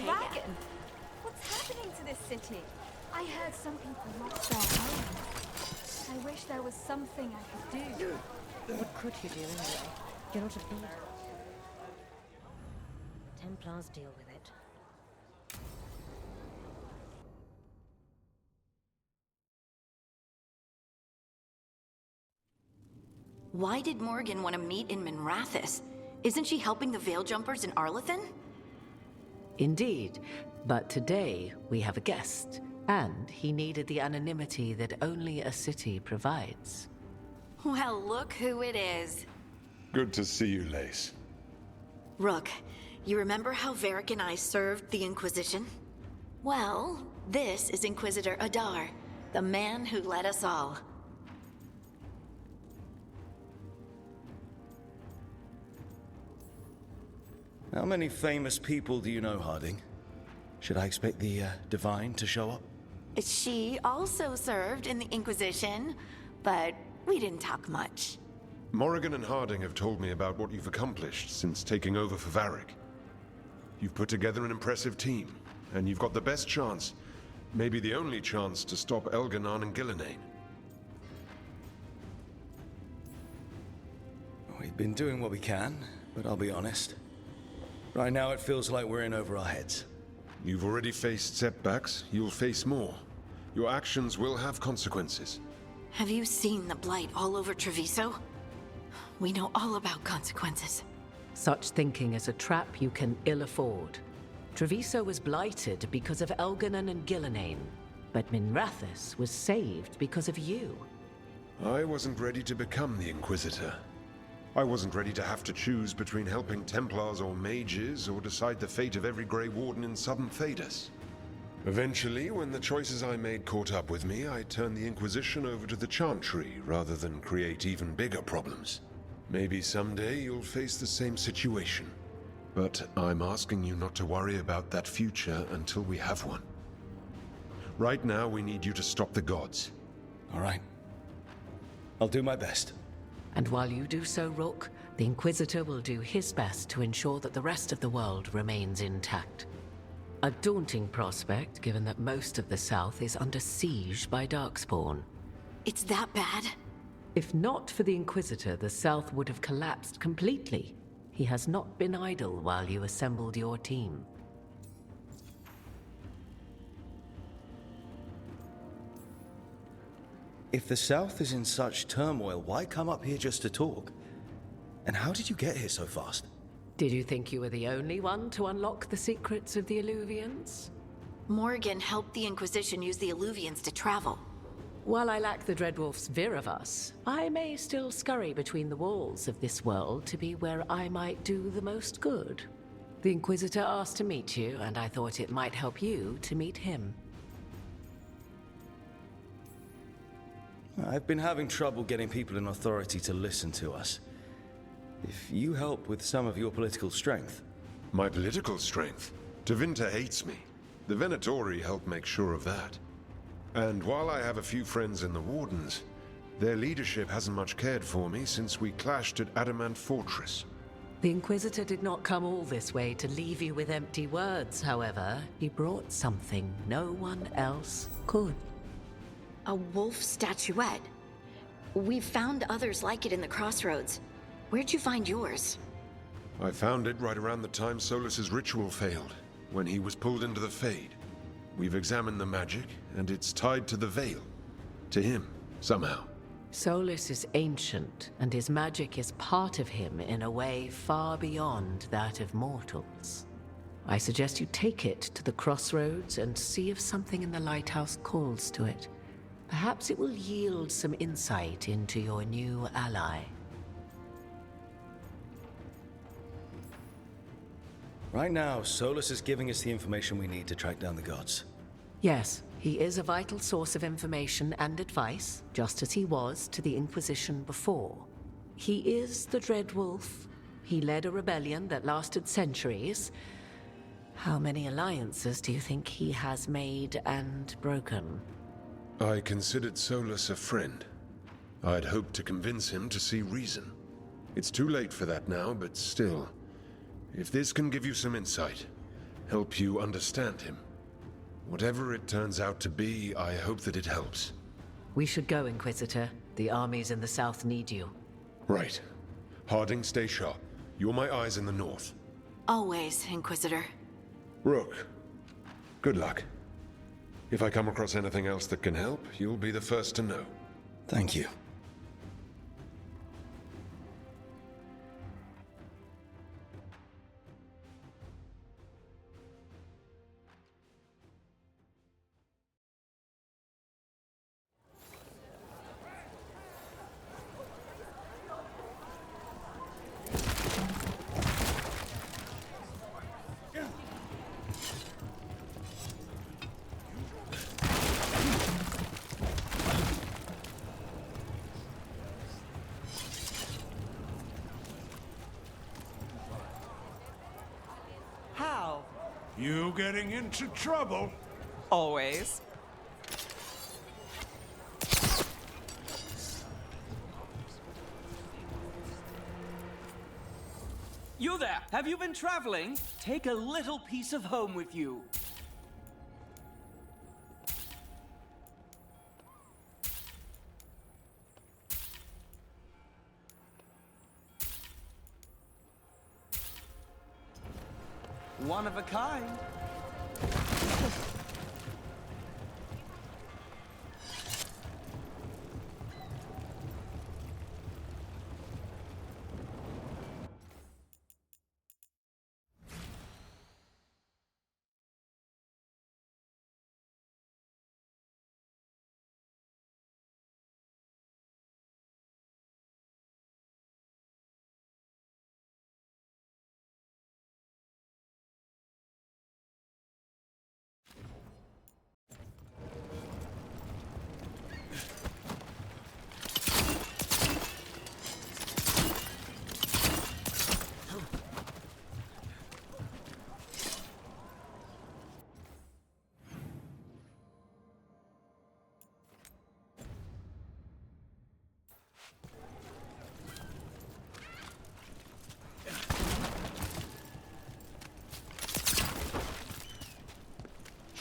dragon! What's happening to this city? I heard some people lost their homes. I wish there was something I could do. What could you do anyway? You're not a thief. Templars deal with it. Why did Morgan want to meet in Minrathous? Isn't she helping the Veil Jumpers in Arlathan? Indeed, but today we have a guest, and he needed the anonymity that only a city provides. Well, look who it is. Good to see you, Lace. Rook, you remember how Varric and I served the Inquisition? Well, this is Inquisitor Adar, the man who led us all. How many famous people do you know, Harding? Should I expect the Divine to show up? She also served in the Inquisition, but we didn't talk much. Morrigan and Harding have told me about what you've accomplished since taking over for Varric. You've put together an impressive team, and you've got the best chance, maybe the only chance, to stop Elganon and Gillenane. We've been doing what we can, but I'll be honest. Right now it feels like we're in over our heads. You've already faced setbacks, you'll face more. Your actions will have consequences. Have you seen the blight all over Treviso? We know all about consequences. Such thinking is a trap you can ill afford. Treviso was blighted because of Elganon and Gillenane, but Minrathous was saved because of you. I wasn't ready to become the Inquisitor. I wasn't ready to have to choose between helping Templars or mages, or decide the fate of every Grey Warden in southern Thedas. Eventually, when the choices I made caught up with me, I turned the Inquisition over to the Chantry, rather than create even bigger problems. Maybe someday you'll face the same situation. But I'm asking you not to worry about that future until we have one. Right now, we need you to stop the gods. All right. I'll do my best. And while you do so, Rook, the Inquisitor will do his best to ensure that the rest of the world remains intact. A daunting prospect, given that most of the South is under siege by Darkspawn. It's that bad? If not for the Inquisitor, the South would have collapsed completely. He has not been idle while you assembled your team. If the South is in such turmoil, why come up here just to talk? And how did you get here so fast? Did you think you were the only one to unlock the secrets of the Illuvians? Morgan helped the Inquisition use the Illuvians to travel. While I lack the Dreadwolf's Viravus, I may still scurry between the walls of this world to be where I might do the most good. The Inquisitor asked to meet you, and I thought it might help you to meet him. I've been having trouble getting people in authority to listen to us. If you help with some of your political strength... My political strength? Tevinter hates me. The Venatori help make sure of that. And while I have a few friends in the Wardens, their leadership hasn't much cared for me since we clashed at Adamant Fortress. The Inquisitor did not come all this way to leave you with empty words, however. He brought something no one else could. A wolf statuette. We've found others like it in the crossroads. Where'd you find yours? I found it right around the time Solus's ritual failed, when he was pulled into the Fade. We've examined the magic, and it's tied to the Veil. To him, somehow. Solus is ancient, and his magic is part of him in a way far beyond that of mortals. I suggest you take it to the crossroads and see if something in the lighthouse calls to it. Perhaps it will yield some insight into your new ally. Right now, Solus is giving us the information we need to track down the gods. Yes, he is a vital source of information and advice, just as he was to the Inquisition before. He is the Dreadwolf. He led a rebellion that lasted centuries. How many alliances do you think he has made and broken? I considered Solus a friend. I'd hoped to convince him to see reason. It's too late for that now, but still. If this can give you some insight, help you understand him. Whatever it turns out to be, I hope that it helps. We should go, Inquisitor. The armies in the south need you. Right. Harding, stay sharp. You're my eyes in the north. Always, Inquisitor. Rook, good luck. If I come across anything else that can help, you'll be the first to know. Thank you. How? You getting into trouble? Always. You there! Have you been traveling? Take a little piece of home with you. One of a kind.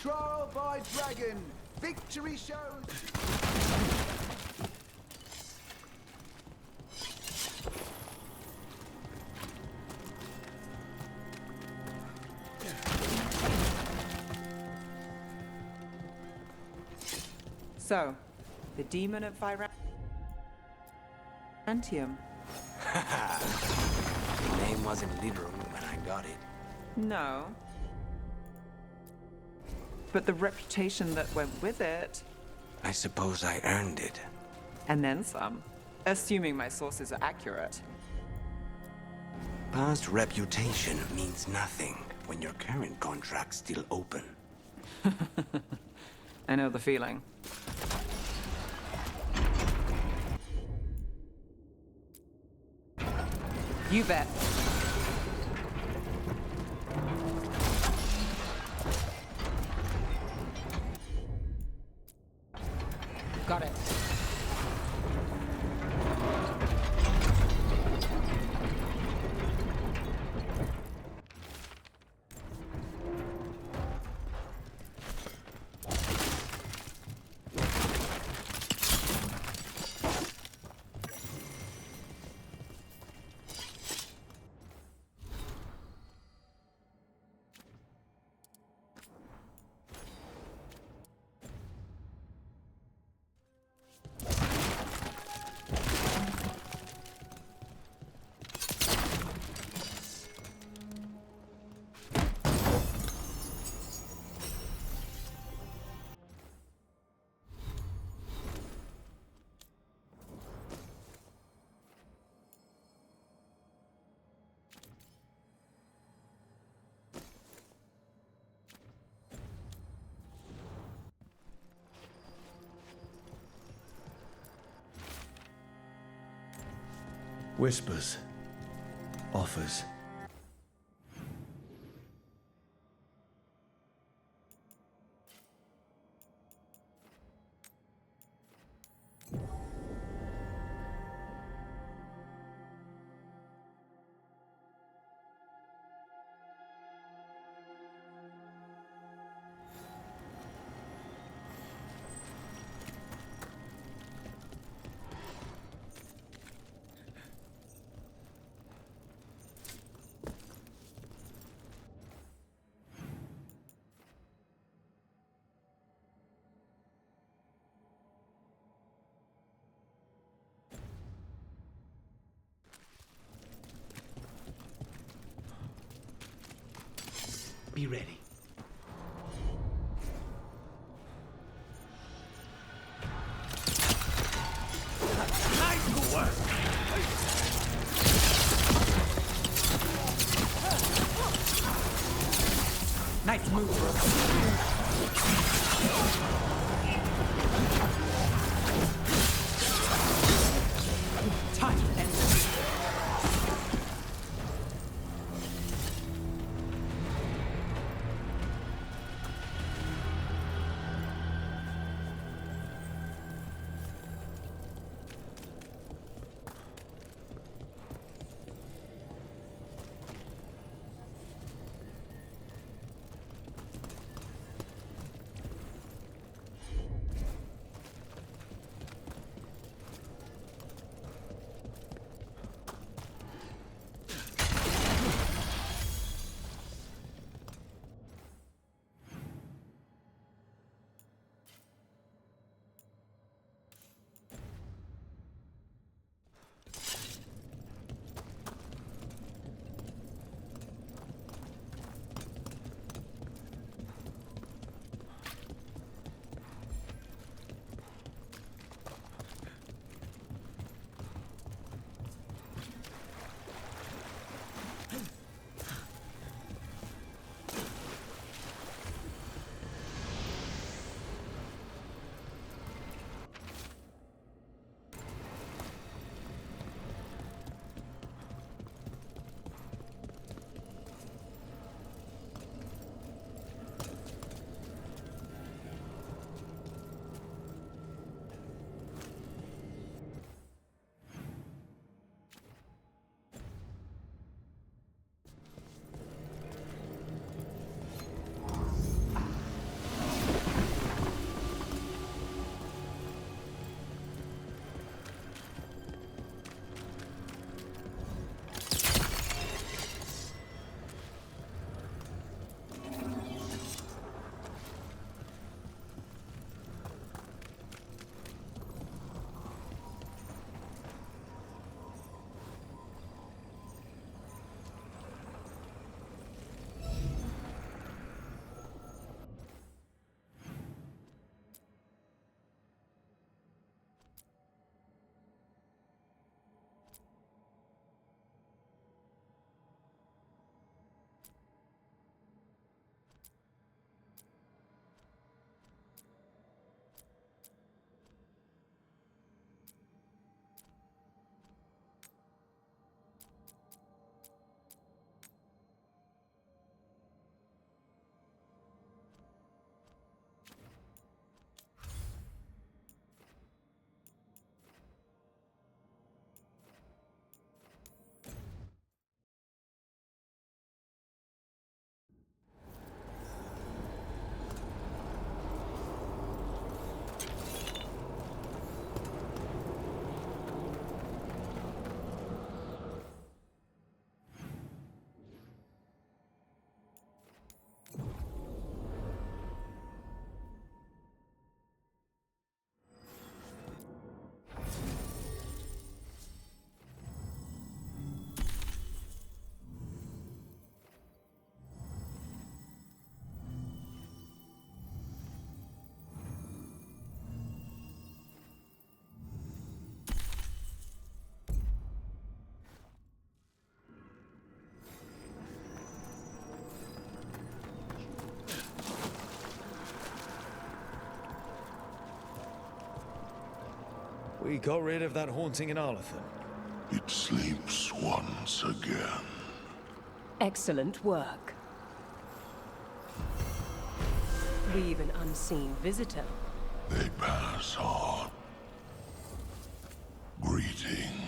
Trial by Dragon! Victory shows! So, the demon of Virantium. The name wasn't literal when I got it. No. But the reputation that went with it, I suppose I earned it. and then some. Assuming my sources are accurate. Past reputation means nothing when your current contract's still open. I know the feeling. You bet. Got it. Whispers. Offers. be ready. Nice work! Nice move, bro. Time to end this. We got rid of that haunting in Arlathan. It sleeps once again. Excellent work. We've an unseen visitor. They pass on. Greetings.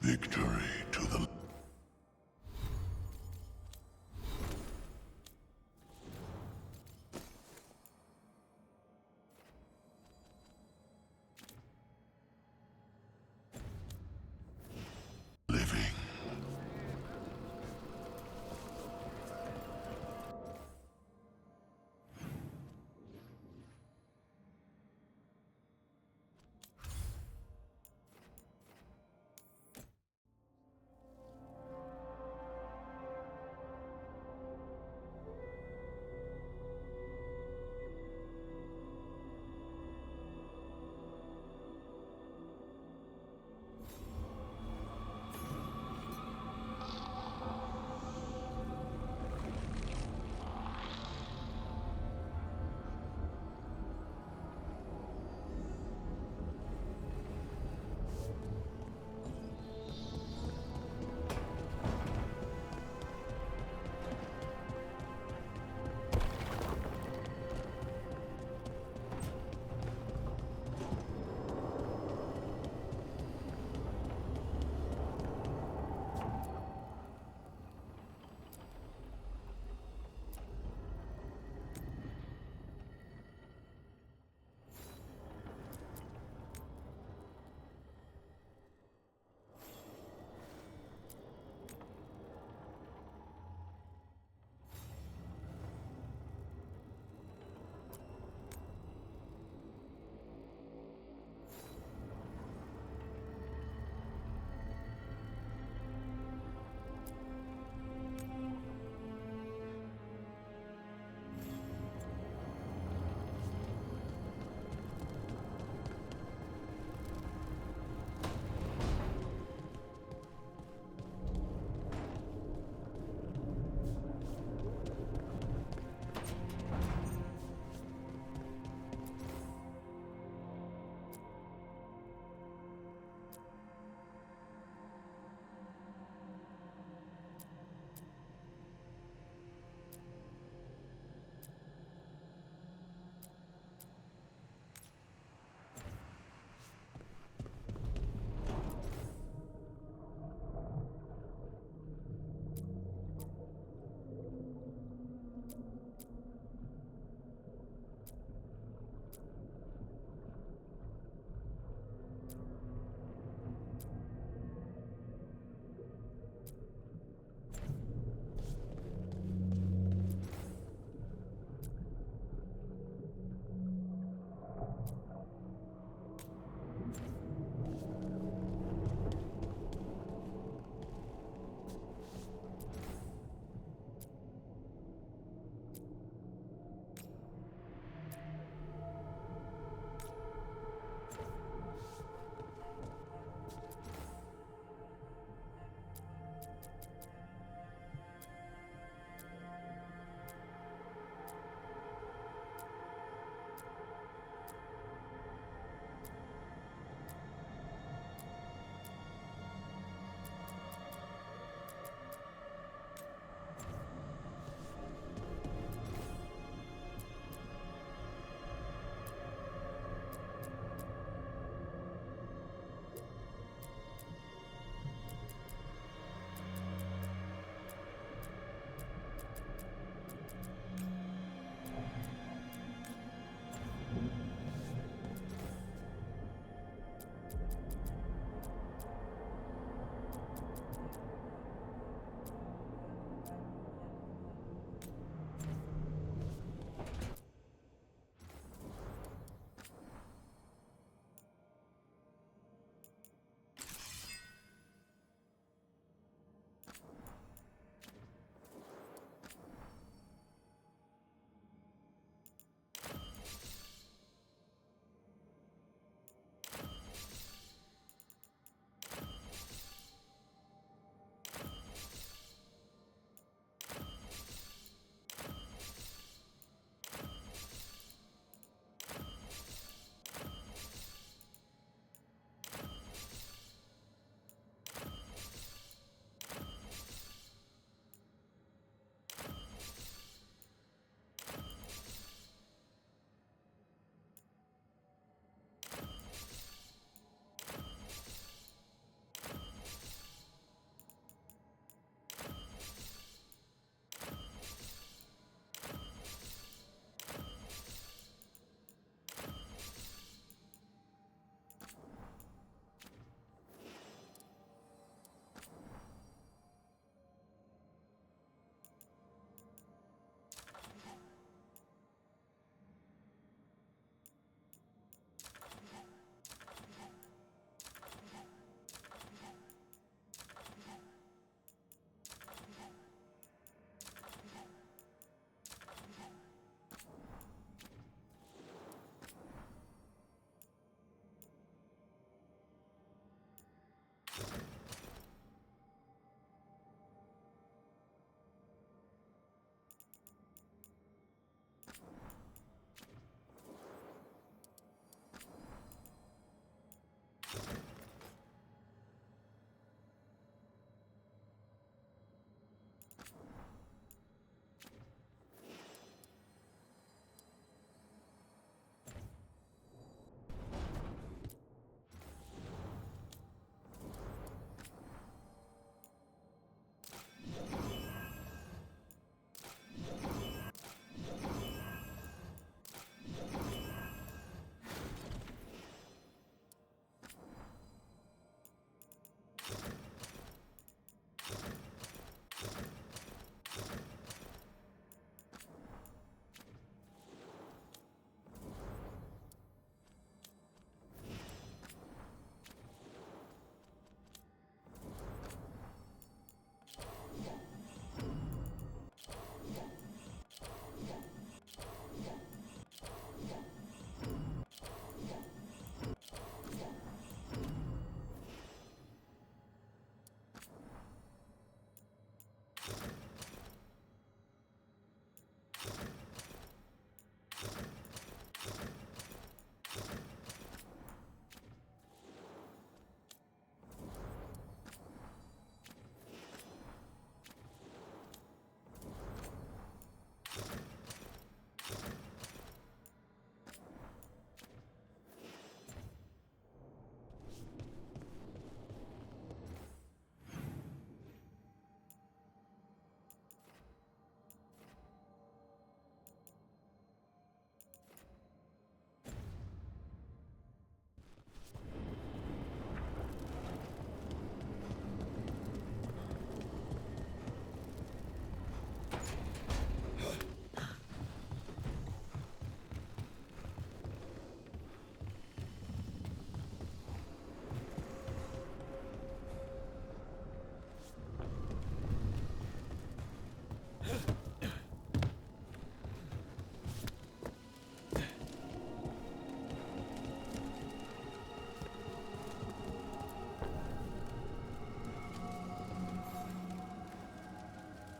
Victory to the living.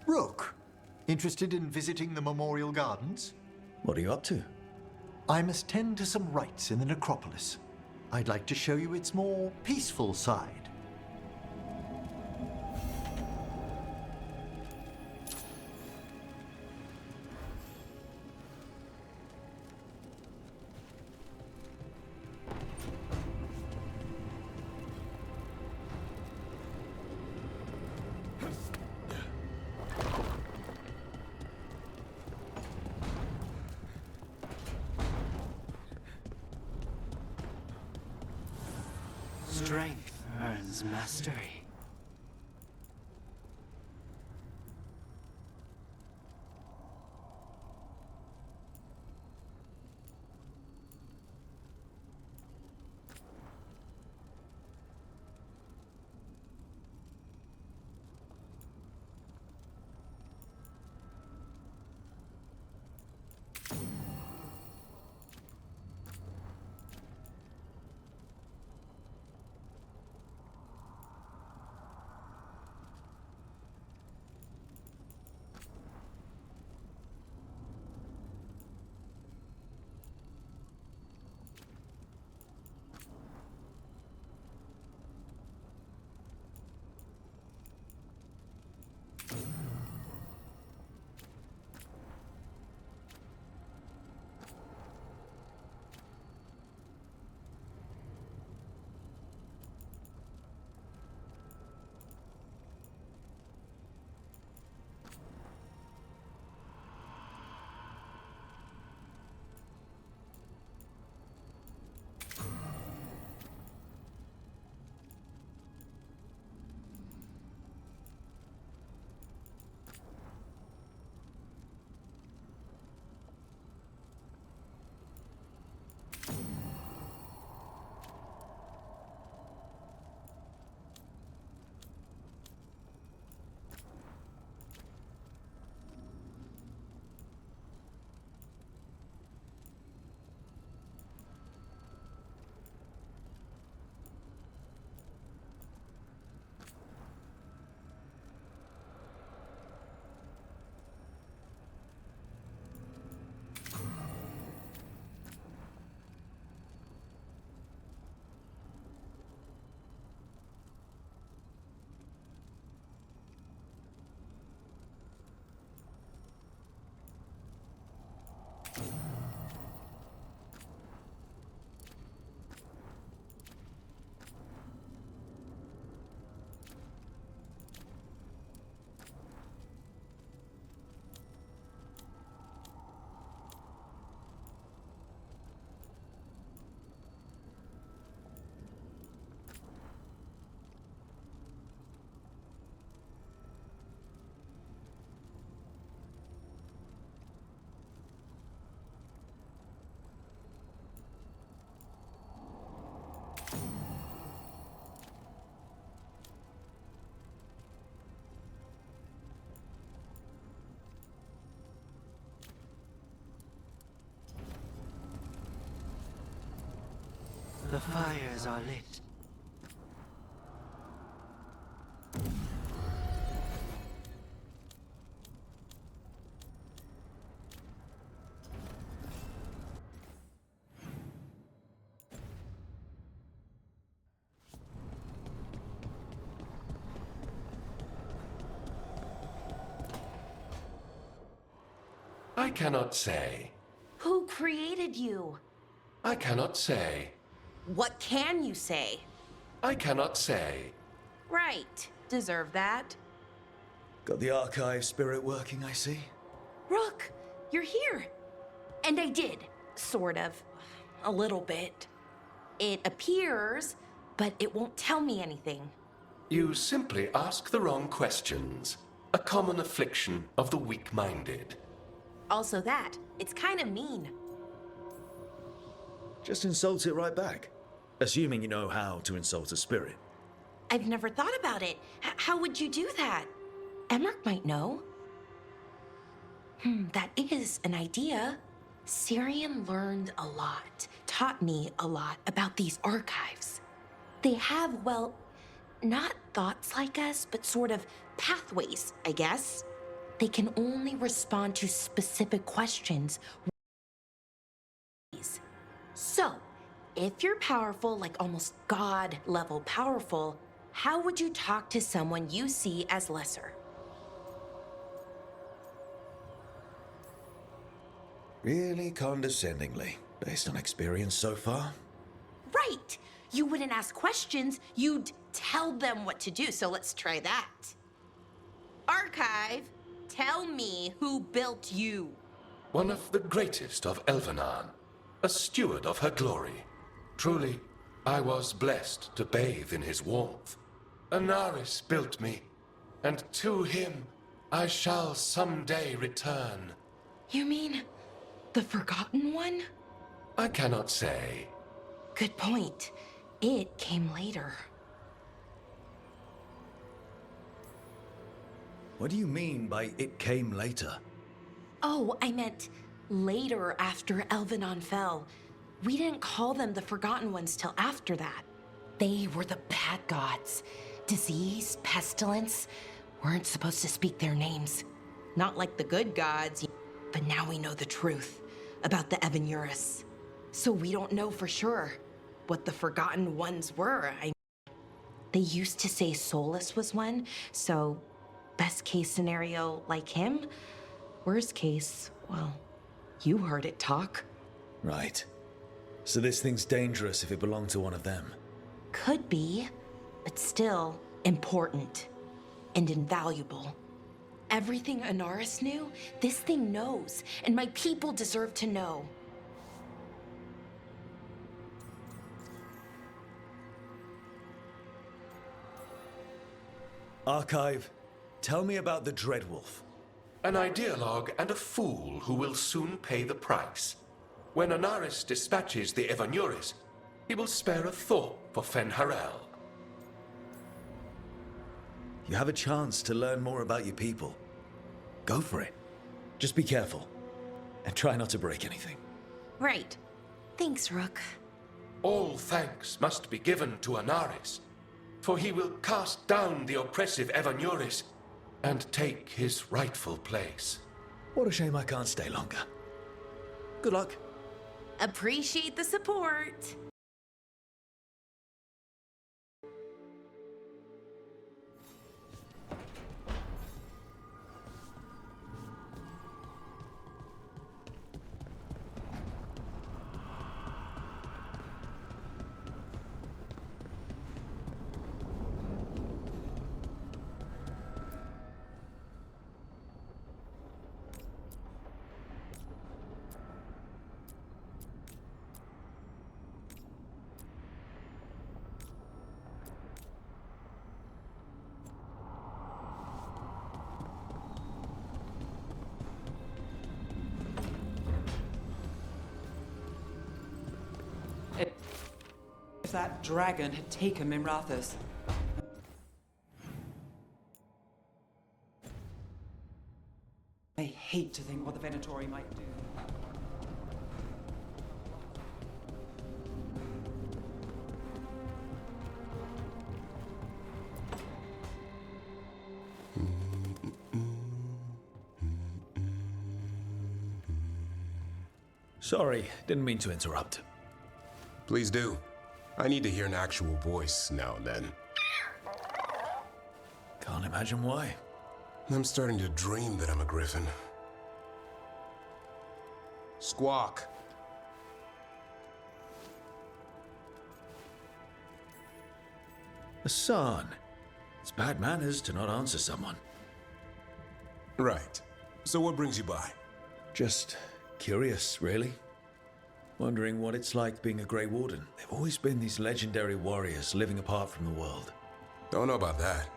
Rook, interested in visiting the Memorial Gardens? What are you up to? I must tend to some rites in the necropolis. I'd like to show you its more peaceful side. Strength earns mastery. The fires are lit. I cannot say. Who created you? I cannot say. What can you say? I cannot say. Right. Deserve that. Got the archive spirit working, I see. Rook, you're here. And I did. Sort of. A little bit. It appears, but it won't tell me anything. You simply ask the wrong questions. A common affliction of the weak-minded. Also that. It's kind of mean. Just insult it right back. Assuming you know how to insult a spirit. I've never thought about it. How would you do that? Emmerich might know. That is an idea. Syrian learned a lot, taught me a lot about these archives. They have, well, not thoughts like us, but sort of pathways, I guess. they can only respond to specific questions. So, if you're powerful, like almost God level powerful, how would you talk to someone you see as lesser? Really condescendingly, based on experience so far? Right! You wouldn't ask questions, you'd tell them what to do, so let's try that. Archive, tell me who built you. One of the greatest of Elvenan, a steward of her glory. Truly, I was blessed to bathe in his warmth. Anaris built me, and to him I shall someday return. You mean the Forgotten One? I cannot say. Good point. It came later. What do you mean by it came later? Oh, I meant later after Elvenon fell. We didn't call them the Forgotten Ones till after that. They were the bad gods. Disease, pestilence, weren't supposed to speak their names. Not like the good gods, but now we know the truth about the Evanuris. So we don't know for sure what the Forgotten Ones were. They used to say Solus was one, so best case scenario like him. Worst case, well, you heard it talk. Right. So this thing's dangerous if it belonged to one of them. Could be, but still important and invaluable. Everything Anaris knew, this thing knows, and my people deserve to know. Archive, tell me about the Dreadwolf. An ideologue and a fool who will soon pay the price. When Anaris dispatches the Evanuris, he will spare a thought for Fen'Harel. You have a chance to learn more about your people. Go for it. Just be careful. And try not to break anything. Right. Thanks, Rook. All thanks must be given to Anaris, for he will cast down the oppressive Evanuris and take his rightful place. What a shame I can't stay longer. Good luck. Appreciate the support. If that dragon had taken Mimrathus. I hate to think what the Venatori might do. Sorry, didn't mean to interrupt. Please do. I need to hear an actual voice now and then. Can't imagine why. I'm starting to dream that I'm a griffin. Squawk. Hassan. It's bad manners to not answer someone. Right. So what brings you by? Just curious, really. Wondering what it's like being a Grey Warden. They've always been these legendary warriors living apart from the world. Don't know about that.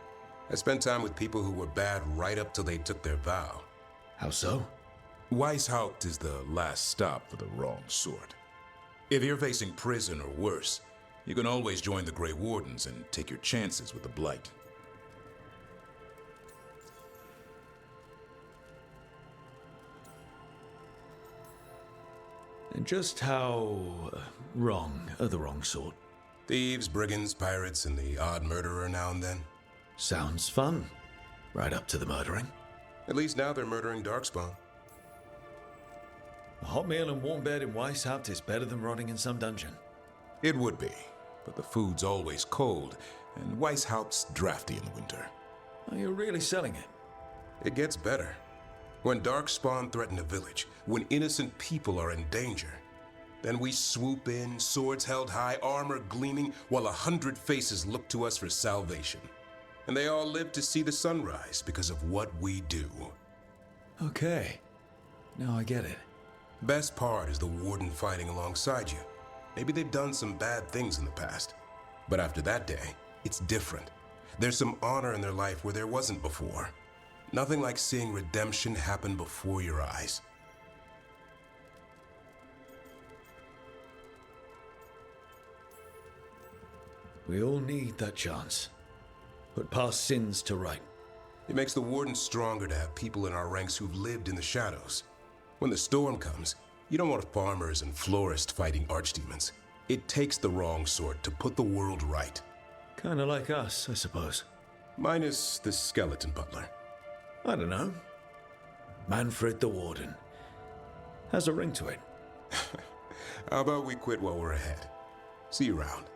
I spent time with people who were bad right up till they took their vow. How so? Weishaupt is the last stop for the wrong sort. If you're facing prison or worse, you can always join the Grey Wardens and take your chances with the Blight. And just how wrong are the wrong sort? Thieves, brigands, pirates, and the odd murderer now and then. Sounds fun. Right up to the murdering. At least now they're murdering Darkspawn. A hot meal and warm bed in Weishaupt is better than rotting in some dungeon. It would be, but the food's always cold, and Weishaupt's drafty in the winter. Are you really selling it? It gets better. When Darkspawn threaten a village, when innocent people are in danger, then we swoop in, swords held high, armor gleaming, while 100 faces look to us for salvation. And they all live to see the sunrise because of what we do. Okay. Now I get it. Best part is the warden fighting alongside you. Maybe they've done some bad things in the past. But after that day, it's different. There's some honor in their life where there wasn't before. Nothing like seeing redemption happen before your eyes. We all need that chance. Put past sins to right. It makes the warden stronger to have people in our ranks who've lived in the shadows. When the storm comes, you don't want farmers and florists fighting archdemons. It takes the wrong sort to put the world right. Kinda like us, I suppose. Minus the skeleton butler. I don't know. Manfred the Warden. Has a ring to it. How about we quit while we're ahead? See you around.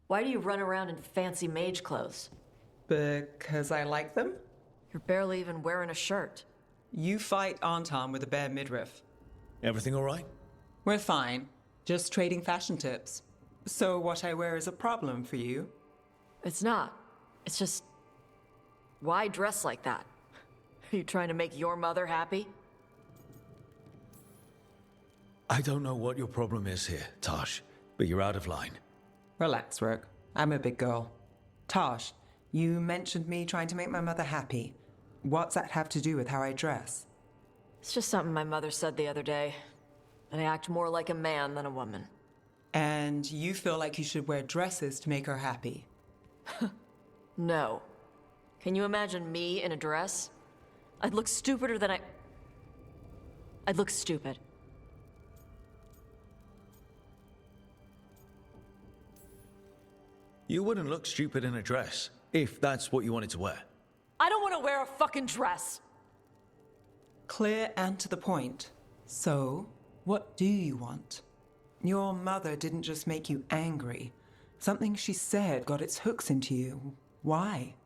Why do you run around in fancy mage clothes? Because I like them? You're barely even wearing a shirt. You fight Anton with a bare midriff. Everything all right? We're fine. Just trading fashion tips. So what I wear is a problem for you? It's not. It's just... why dress like that? Are you trying to make your mother happy? I don't know what your problem is here, Tosh, but you're out of line. Relax, Rook. I'm a big girl. Tosh, you mentioned me trying to make my mother happy. What's that have to do with how I dress? It's just something my mother said the other day. And I act more like a man than a woman. And you feel like you should wear dresses to make her happy? No. Can you imagine me in a dress? I'd look stupider than I'd look stupid. You wouldn't look stupid in a dress, if that's what you wanted to wear. I don't want to wear a fucking dress! Clear and to the point. So, what do you want? Your mother didn't just make you angry. Something she said got its hooks into you. Why?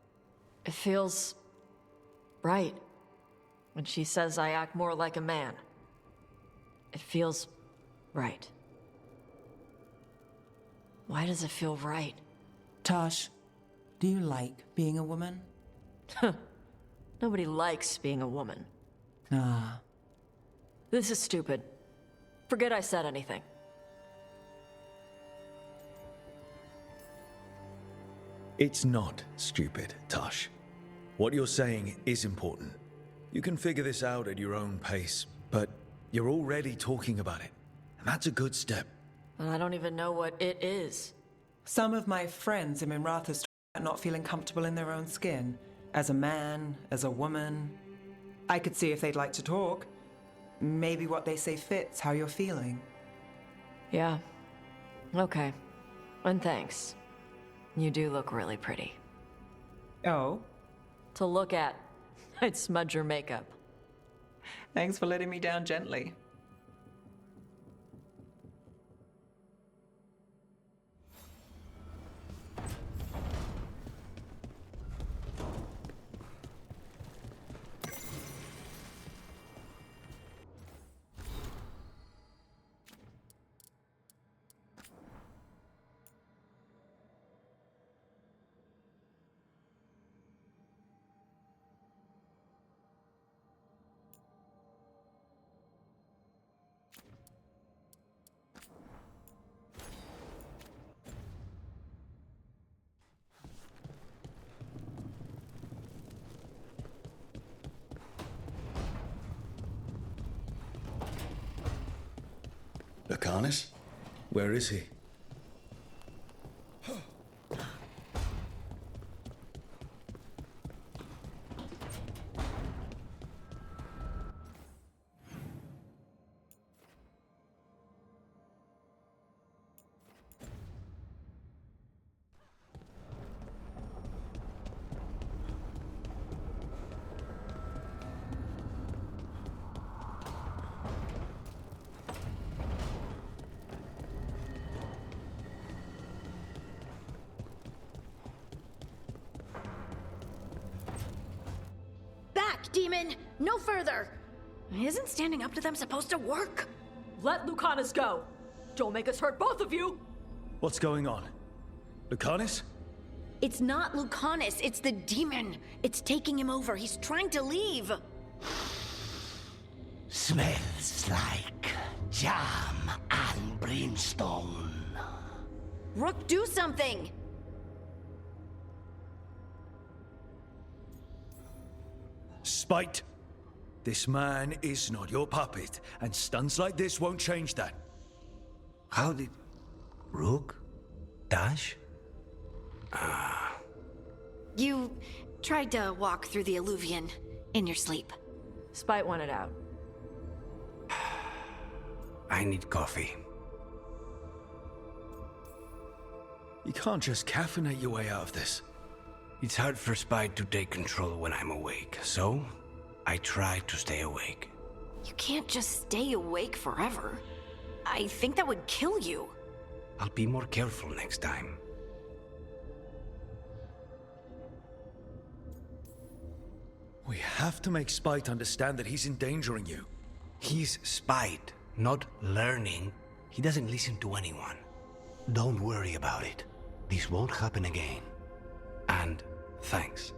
It feels... right. When she says I act more like a man. It feels... right. Why does it feel right? Tosh, do you like being a woman? Nobody likes being a woman. Ah. This is stupid. Forget I said anything. It's not stupid, Tosh. What you're saying is important. You can figure this out at your own pace, but you're already talking about it. And that's a good step. And I don't even know what it is. Some of my friends in Minratha talk about not feeling comfortable in their own skin. As a man, as a woman. I could see if they'd like to talk. Maybe what they say fits how you're feeling. Yeah. Okay. And thanks. You do look really pretty. Oh? To look at. I'd smudge your makeup. Thanks for letting me down gently. Lucanus? Where is he? Back, demon! No further! Isn't standing up to them supposed to work? Let Lucanus go! Don't make us hurt both of you! What's going on? Lucanus? It's not Lucanus, it's the demon. It's taking him over. He's trying to leave. Smells like jam and brimstone. Rook, do something! Spite! This man is not your puppet, and stunts like this won't change that. How did... Rook? Dash? You tried to walk through the Alluvion in your sleep. Spite wanted out. I need coffee. You can't just caffeinate your way out of this. It's hard for Spite to take control when I'm awake, so I try to stay awake. You can't just stay awake forever. I think that would kill you. I'll be more careful next time. We have to make Spite understand that he's endangering you. He's Spite, not learning. He doesn't listen to anyone. Don't worry about it. This won't happen again. And thanks.